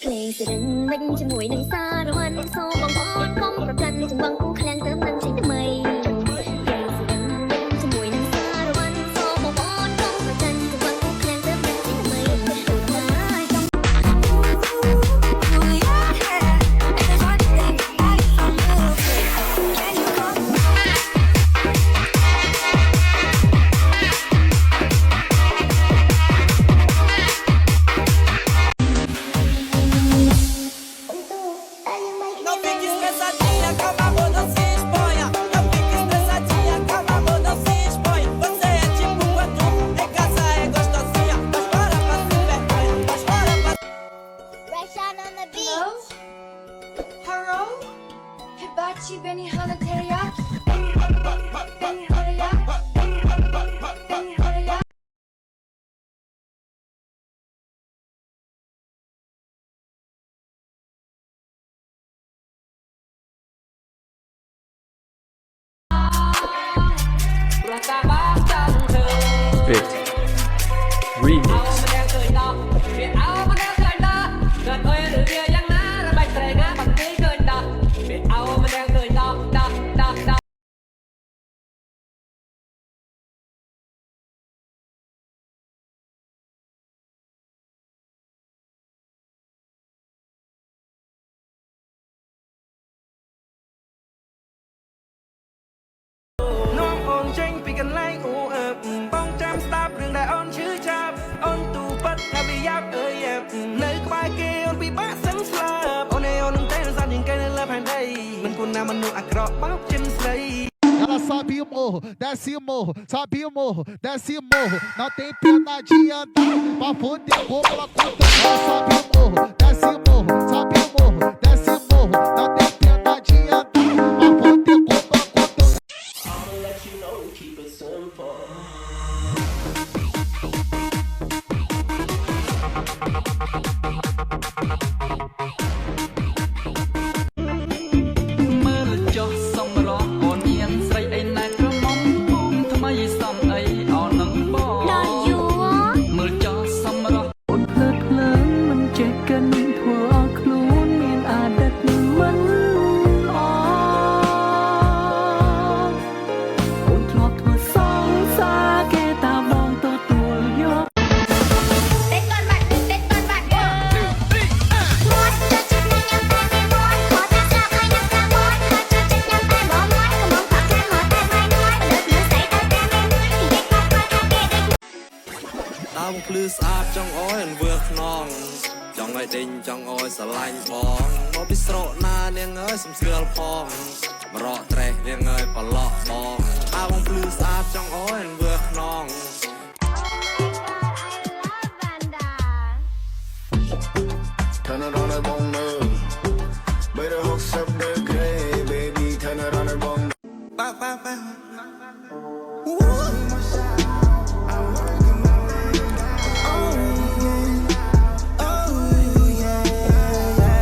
เพลงเสียงมันจะหมวยหนังสารวันโซ่บางพอนก้มประจันถึงบางกูแคลงเติมนั้นใช่ทำไมเพลงเสียงมันจะหมวยหนังสารวันโซ่บางพอนก้มประจันถึงบางกูแคลงเติมนั้นใช่ทำไมดูได้ต้อง Não fique estressadinha, calma amor, não se exponha. Não fique estressadinha, calma amor, não se exponha. Você é tipo quando em casa é gostosinha. Mas para pra se vergonha, mas para pra... Rashan on the beach. Hello? Hibachi Benny Hana Teriyaki. Benny Teriyaki. Benny Teriyaki. Fit Remix น้องอ่อนเจงปีกันไล่อูป้องจำสตาร์เรื่องได้อ่อนชื่อจับอ่อนตูปัดทำไปยับในกบายเกลปีบ้าสังสลับอ่อนในอ่อนเต้นสั่นยิงกันในเลิฟแผ่นใดมันกุนน้ำมันนุ่งอักระบ้าเจนสไล Ela sobe o morro, desce o morro, sobe o morro, desce o morro. Não tem pena de andar pra foder como ela conta. Ela sobe o morro, desce o morro, sobe o morro, desce o morro. Não tem pena de andar pra foder como ela conta. I'll let you know, keep it simple. មើលចុះសំរងអូនមានស្រីអីណែក្រមុំបងថ្មីសំអីអោននឹងបងដល់យូមើលចុះសំរងអូនភ្លើតភ្លើនមិនចេះកិនធ្វើឲ្យខ្លួនមានអាដិតមិនអអូនធ្លាប់ធ្វើសងសាគេតាបងទទួលយក เต้นก่อนบัดเต้นก่อนบัดม้วนเธอจุดนั้นยังแต่ไม่ม้วนขอแต่กลับให้นักแต่ม้วนเธอจุดยังแต่บ่ม้วนก็มองผักแค่หอแต่ไม่ม้วนเลิกเนื้อใส่แต่แต่ไม่ม้วนที่เด็กมากกว่าถ้าเกเด็ก ตามคลือสอาบจังอ้อยเวือกน้องจังไอเด่นจังอ้อยสลายบองมาพิสโรนาเนียงเอ้ยสมเสือพองมารอเตะเนียงเอ้ยปลอกบองตามคลือสอาบจังอ้อยเวือกน้อง Turn it on her bone move. Better hooks up the gray, baby. Turn it on her bone. Bye bye bye.